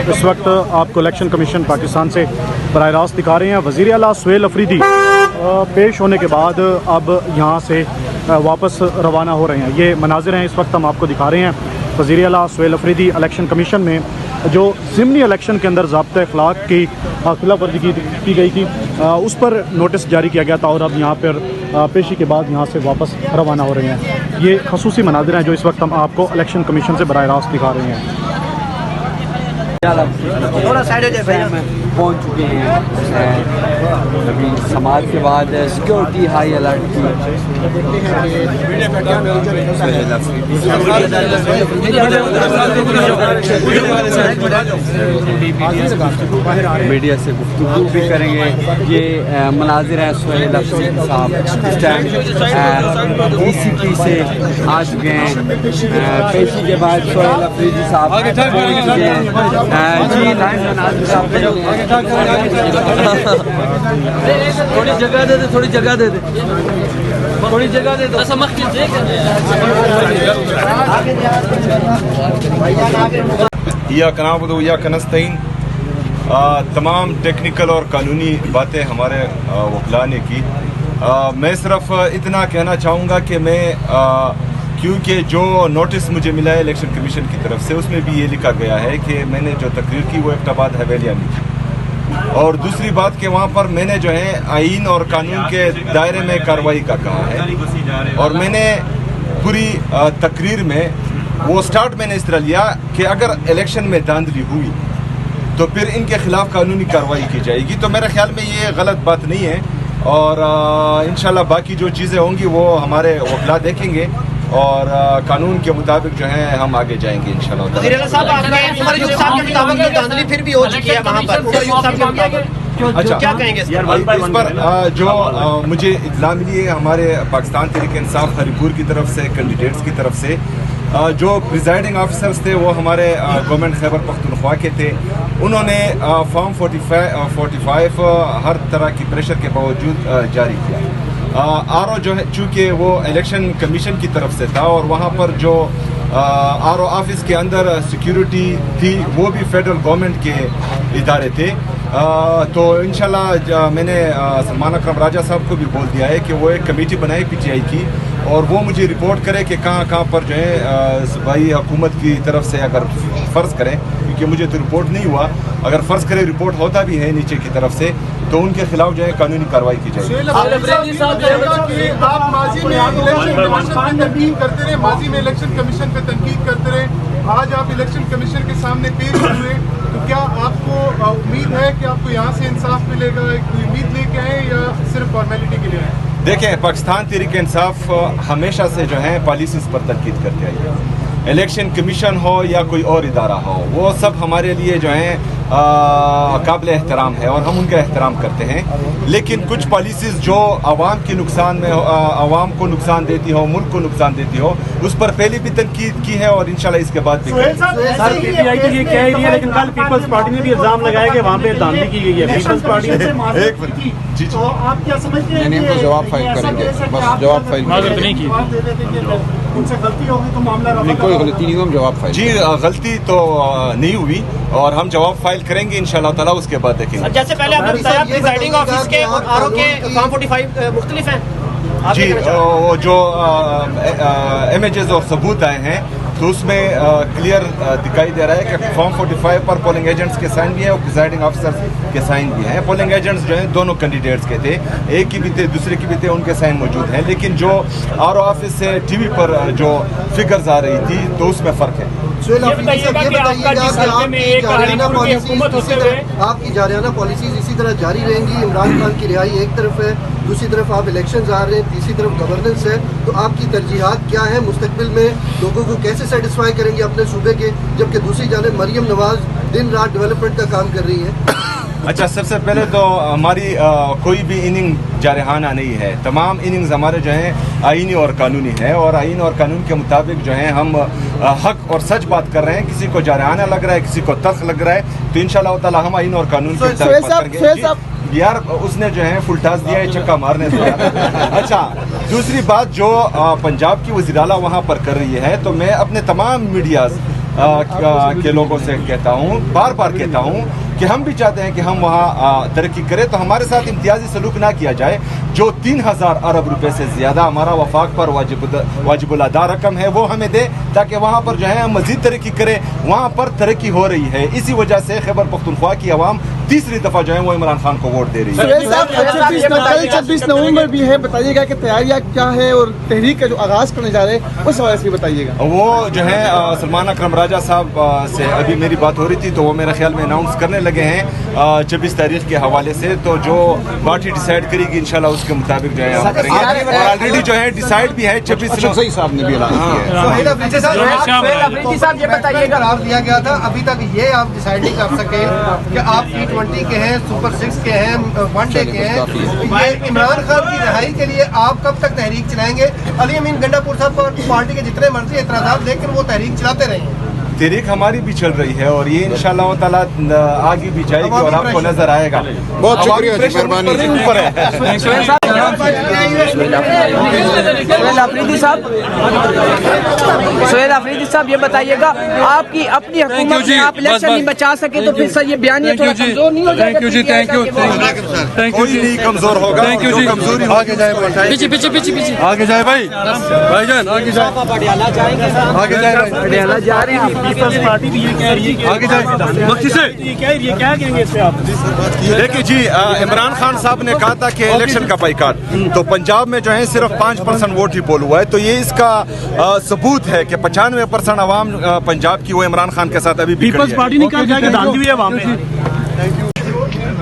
इस वक्त आपको इलेक्शन कमीशन पाकिस्तान से बराह रास्त दिखा रहे हैं। वज़ीर आला सुहेल अफरीदी पेश होने के बाद अब यहाँ से वापस रवाना हो रहे हैं। ये मनाजिर हैं इस वक्त हम आपको दिखा रहे हैं। वज़ीर आला सुहेल अफरीदी इलेक्शन कमीशन में जो ज़िमनी इलेक्शन के अंदर ज़ाब्ता अखलाक की खिलाफ वर्जी की गई थी उस पर नोटिस जारी किया गया था और अब यहाँ पर पेशी के बाद यहाँ से वापस रवाना हो रहे हैं। ये खसूसी मनाजिर हैं जो इस वक्त हम आपको इलेक्शन कमीशन से बराह रास्त दिखा रहे हैं। थोड़ा साइड हो जाए भाई। पहुंच चुके हैं अभी समाज के बाद सिक्योरिटी हाई अलर्ट की। मीडिया से गुफ्तगू भी करेंगे। ये मनाजिर हैं सुहेल अफरीदी साहब इस टाइम DCP से आ चुके हैं। पेशी के बाद सुहेल अफरीदी साहब पहुंच चुके हैं। जी लाइन मनाजिर साहब थोड़ी जगह दे दे, थोड़ी जगह दे दे, थोड़ी जगह दे दो। इय्याक नअबुदु व इय्याक नस्तईन। तमाम टेक्निकल और कानूनी बातें हमारे वकला ने की। मैं सिर्फ इतना कहना चाहूँगा कि मैं क्योंकि जो नोटिस मुझे मिला है इलेक्शन कमीशन की तरफ से उसमें भी ये लिखा गया है कि मैंने जो तकरीर की वो एबटाबाद हवेलिया में की और दूसरी बात कि वहाँ पर मैंने जो है आइन और कानून के दायरे में कार्रवाई का कहा है और मैंने पूरी तकरीर में वो स्टार्ट मैंने इस तरह लिया कि अगर इलेक्शन में धांधली हुई तो फिर इनके खिलाफ कानूनी कार्रवाई की जाएगी। तो मेरे ख्याल में ये गलत बात नहीं है और इंशाल्लाह बाकी जो चीज़ें होंगी वो हमारे वकला देखेंगे और कानून के मुताबिक जो है हम आगे जाएंगे इंशाल्लाह। वज़ीर आला साहब आपके उमर अयूब साहब के मुताबिक जो धांधली फिर भी हो चुकी है वहाँ पर, उमर अयूब साहब के मुताबिक अच्छा क्या कहेंगे इस पर जो मुझे इत्तला मिली है हमारे पाकिस्तान तहरीक इंसाफ हरीपुर की तरफ से कैंडिडेट्स की तरफ से जो प्रिजाइडिंग ऑफिसर्स थे वो हमारे गवर्नमेंट खैबर पख्तूनख्वा के थे। उन्होंने फॉर्म 45 हर तरह की प्रेशर के बावजूद जारी किया। आरओ जो है चूँकि वो इलेक्शन कमीशन की तरफ से था और वहाँ पर जो आरओ ऑफिस के अंदर सिक्योरिटी थी वो भी फेडरल गवर्नमेंट के इदारे थे। तो इंशाल्लाह मैंने सलमान अकरम राजा साहब को भी बोल दिया है कि वो एक कमेटी बनाई PTI की और वो मुझे रिपोर्ट करे कि कहाँ पर जो है सूबाई हुकूमत की तरफ से अगर फ़र्ज़ करें, क्योंकि मुझे तो रिपोर्ट नहीं हुआ, अगर फ़र्ज़ करे रिपोर्ट होता भी है नीचे की तरफ से तो उनके खिलाफ जो है कानूनी कार्रवाई की जाएगी। आप माजी में इलेक्शन कमीशन पे तनकीद करते रहे, माजी में इलेक्शन कमीशन पे तनकीद करते रहे, आज आप इलेक्शन कमीशन के सामने पेश हुए तो क्या आपको उम्मीद है कि आपको यहाँ से इंसाफ मिलेगा? कोई उम्मीद लेके आए या सिर्फ फॉर्मेलिटी के लिए आए? देखें, पाकिस्तान तहरीक इंसाफ हमेशा से जो है पॉलिसीज़ पर तनकीद करते आई है। इलेक्शन कमीशन हो या कोई और इदारा हो वो सब हमारे लिए जो है काबिल एहतराम है और हम उनका एहतराम करते हैं। लेकिन कुछ पॉलिसीज़ जो आवाम के नुकसान में आवाम को नुकसान देती हो, मुल्क को नुकसान देती हो, उस पर पहले भी तनकीद की है और इंशाल्लाह इसके बाद भी। PTI तो ये कह रही है लेकिन कल पीपल्स पार्टी ने भी इल्ज़ाम लगाया कि वहाँ पे धांधली की गई है। पीपल्स पार्टी ने एक मिनट जी तो आप क्या समझते हैं? नहीं, तो जवाब फाइल करेंगे, बस जवाब फाइल उनसे गलती होगी तो मामला कोई गलती नहीं, हम जवाब फाइल जी गलती तो नहीं हुई और हम जवाब फाइल करेंगे इंशाल्लाह ताला, उसके बाद देखेंगे। जैसे पहले आपने बताया प्रिजाइडिंग ऑफिस के और आरओ के फॉर्म 45 मुख्तलिफ हैं जी वो जो इमेजेस और सबूत आए हैं तो उसमें क्लियर दिखाई दे रहा है कि फॉर्म 45 पर पोलिंग एजेंट्स के साइन भी है और प्रिजाइडिंग ऑफिसर्स के साइन भी हैं। पोलिंग एजेंट्स जो हैं दोनों कैंडिडेट्स के थे, एक की भी थे दूसरे की भी थे, उनके साइन मौजूद हैं। लेकिन जो आरओ ऑफिस से टीवी पर जो फिगर्स आ रही थी तो उसमें फ़र्क है। आपकी जारियाना पॉलिसीज इसी तरह जारी रहेंगी? इमरान खान की रिहाई एक तरफ है, दूसरी तरफ आप इलेक्शन आ रहे हैं, तीसरी तरफ गवर्नेंस है, तो आपकी तरजीहात क्या है? मुस्तकबिल में लोगों को कैसे सेटिस्फाई करेंगे अपने सूबे के, जबकि दूसरी जानिब मरियम नवाज दिन रात डेवलपमेंट का काम कर रही है? अच्छा, सबसे पहले तो हमारी कोई भी इनिंग जारहाना नहीं है। तमाम इनिंग्स हमारे जो हैं आईनी और कानूनी है और आइन और कानून के मुताबिक जो है हम हक और सच बात कर रहे हैं। किसी को जारहाना लग रहा है, किसी को तल्ख लग रहा है, तो इंशाल्लाह ताला हम आइन और कानून के मुताबिक बात करेंगे। यार उसने जो है फुलटास दिया है चक्का मारने से। अच्छा, दूसरी बात जो पंजाब की वज़ीर आला वहाँ पर कर रही है, तो मैं अपने तमाम मीडियाज़ کے لوگوں سے کہتا ہوں، بار بار کہتا ہوں کہ ہم بھی چاہتے ہیں کہ ہم وہاں ترقی کریں، تو ہمارے ساتھ امتیازی سلوک نہ کیا جائے. جو 3000 ارب روپے سے زیادہ ہمارا وفاق پر واجب الادا رقم ہے وہ ہمیں دے، تاکہ وہاں پر جو ہے ہم مزید ترقی کریں. وہاں پر ترقی ہو رہی ہے، اسی وجہ سے خیبر پختونخوا کی عوام تیسری دفعہ جو ہے وہ عمران خان کو ووٹ دے رہی ہے. 26 نومبر بھی ہے، بتائیے گا کہ تیاریاں کیا ہے اور تحریک کا جو آغاز کرنے جا رہے ہیں اس حوالے سے بھی بتائیے گا. وہ جو ہے سلمان اکرم راجہ صاحب سے ابھی میری بات ہو رہی تھی، تو وہ میرے خیال میں اناؤنس کرنے لگے ہیں 26 تاریخ کے حوالے سے. تو جو پارٹی ڈیسائیڈ کرے گی انشاءاللہ اس کے مطابق جو ہے ہم کریں گے، اور آلریڈی جو ہے ڈیسائیڈ بھی ہے 26 صاحب نے بھی اعلان کیا ہے. صاحب یہ بتائیے گا، قرار دیا گیا تھا، ابھی تک یہ آپ ڈیسائیڈ نہیں کر سکے کہ آپ T20 کے ہیں، سپر 6 کے ہیں، ون ڈے کے ہیں. یہ عمران خان کی رہائی کے لیے آپ کب تک تحریک چلائیں گے؟ علی امین گنڈا پور صاحب پر پارٹی کے جتنے مرضی اعتراضات لیکن وہ تحریک چلاتے رہے ہیں. تحریک ہماری بھی چل رہی ہے اور یہ انشاءاللہ تعالی آگے بھی جائے گی اور آپ کو نظر آئے گا. بہت شکریہ جی، مہربانی. سہیل آفریدی صاحب یہ بتائیے گا، آپ کی اپنی حکومت میں آپ الیکشن نہیں بچا سکے تو پھر سر یہ بیانیہ تھوڑا کمزور نہیں ہو جائے گا؟ کوئی نہیں کمزور ہوگا، جو کمزوری آگے جائے پیچھے آگے جائے بھائی جان، آگے جائے، آگے جائے، جا رہے ہیں. آگے جائے مختص سے. دیکھیے جی، عمران خان صاحب نے کہا تھا کہ الیکشن کا بائیکاٹ، تو پنجاب میں جو ہے صرف 5% ووٹ ہی پول ہوا ہے. تو یہ اس کا ثبوت ہے کہ 95% عوام پنجاب کی وہ عمران خان کے ساتھ ابھی بھی پیپلز پارٹی نے کہا جائے کہ دھاندلی ہوئی ہے وہاں پہ.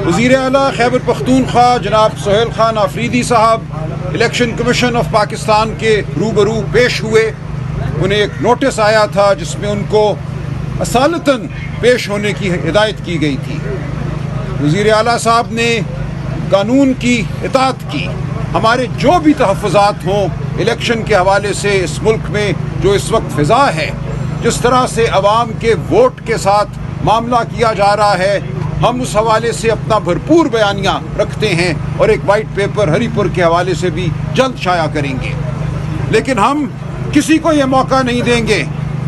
وزیر اعلیٰ خیبر پختونخوا جناب سہیل خان آفریدی صاحب الیکشن کمیشن آف پاکستان کے روبرو پیش ہوئے. انہیں ایک نوٹس آیا تھا جس میں ان کو اصالتاً پیش ہونے کی ہدایت کی گئی تھی. وزیر اعلیٰ صاحب نے قانون کی اطاعت کی. ہمارے جو بھی تحفظات ہوں الیکشن کے حوالے سے اس ملک میں جو اس وقت فضا ہے، جس طرح سے عوام کے ووٹ کے ساتھ معاملہ کیا جا رہا ہے، ہم اس حوالے سے اپنا بھرپور بیانیہ رکھتے ہیں اور ایک وائٹ پیپر ہری پور کے حوالے سے بھی جلد شائع کریں گے. لیکن ہم کسی کو یہ موقع نہیں دیں گے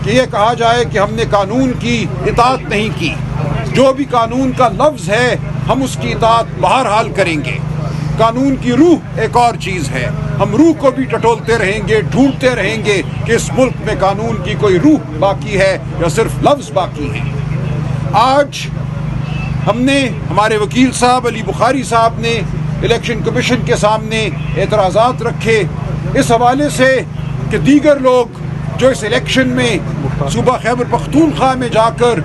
کہ یہ کہا جائے کہ ہم نے قانون کی اطاعت نہیں کی. جو بھی قانون کا لفظ ہے ہم اس کی اطاعت بہرحال کریں گے. قانون کی روح ایک اور چیز ہے، ہم روح کو بھی ٹٹولتے رہیں گے، ڈھونڈتے رہیں گے کہ اس ملک میں قانون کی کوئی روح باقی ہے یا صرف لفظ باقی ہیں. آج ہم نے، ہمارے وکیل صاحب علی بخاری صاحب نے الیکشن کمیشن کے سامنے اعتراضات رکھے اس حوالے سے کہ دیگر لوگ جو اس الیکشن میں صوبہ خیبر پختونخوا میں جا کر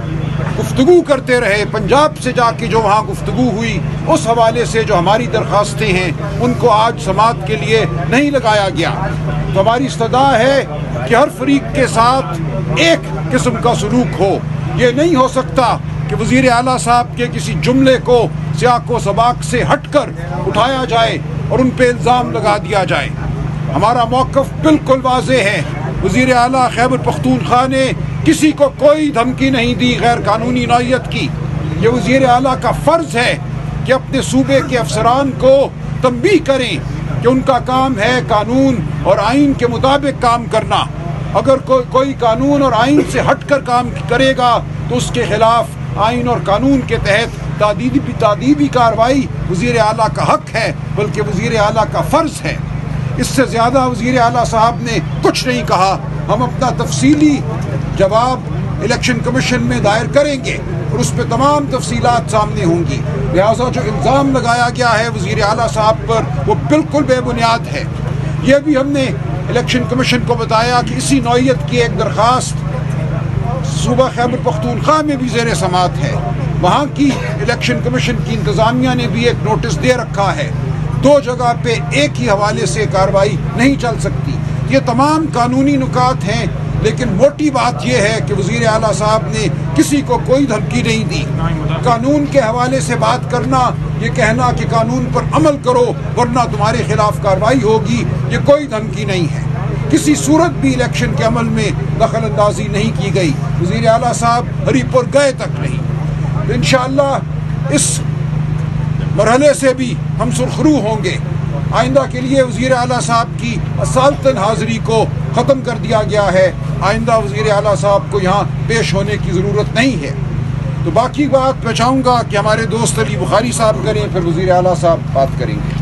گفتگو کرتے رہے، پنجاب سے جا کے جو وہاں گفتگو ہوئی، اس حوالے سے جو ہماری درخواستیں ہیں ان کو آج سماعت کے لیے نہیں لگایا گیا. تو ہماری استدعا ہے کہ ہر فریق کے ساتھ ایک قسم کا سلوک ہو. یہ نہیں ہو سکتا کہ وزیر اعلیٰ صاحب کے کسی جملے کو سیاق و سباق سے ہٹ کر اٹھایا جائے اور ان پہ الزام لگا دیا جائے. ہمارا موقف بالکل واضح ہے. وزیر اعلیٰ خیبر پختونخوا نے کسی کو کوئی دھمکی نہیں دی غیر قانونی نوعیت کی. یہ وزیر اعلیٰ کا فرض ہے کہ اپنے صوبے کے افسران کو تنبیہ کریں کہ ان کا کام ہے قانون اور آئین کے مطابق کام کرنا. اگر کوئی قانون اور آئین سے ہٹ کر کام کرے گا تو اس کے خلاف آئین اور قانون کے تحت تعدیبی کارروائی وزیر اعلیٰ کا حق ہے، بلکہ وزیر اعلیٰ کا فرض ہے. اس سے زیادہ وزیر اعلیٰ صاحب نے کچھ نہیں کہا. ہم اپنا تفصیلی جواب الیکشن کمیشن میں دائر کریں گے اور اس پہ تمام تفصیلات سامنے ہوں گی. لہٰذا جو الزام لگایا گیا ہے وزیر اعلیٰ صاحب پر وہ بالکل بے بنیاد ہے. یہ بھی ہم نے الیکشن کمیشن کو بتایا کہ اسی نوعیت کی ایک درخواست صوبہ خیبر پختونخوا میں بھی زیر سماعت ہے. وہاں کی الیکشن کمیشن کی انتظامیہ نے بھی ایک نوٹس دے رکھا ہے. دو جگہ پہ ایک ہی حوالے سے کارروائی نہیں چل سکتی. یہ تمام قانونی نکات ہیں، لیکن موٹی بات یہ ہے کہ وزیر اعلیٰ صاحب نے کسی کو کوئی دھمکی نہیں دی. قانون کے حوالے سے بات کرنا، یہ کہنا کہ قانون پر عمل کرو ورنہ تمہارے خلاف کارروائی ہوگی، یہ کوئی دھمکی نہیں ہے. کسی صورت بھی الیکشن کے عمل میں دخل اندازی نہیں کی گئی. وزیر اعلیٰ صاحب ہری پور گئے تک نہیں. انشاءاللہ اس مرحلے سے بھی ہم سرخرو ہوں گے. آئندہ کے لیے وزیر اعلیٰ صاحب کی اصالتاً حاضری کو ختم کر دیا گیا ہے. آئندہ وزیر اعلیٰ صاحب کو یہاں پیش ہونے کی ضرورت نہیں ہے. تو باقی بات میں چاہوں گا کہ ہمارے دوست علی بخاری صاحب کریں, پھر وزیر اعلیٰ صاحب بات کریں گے.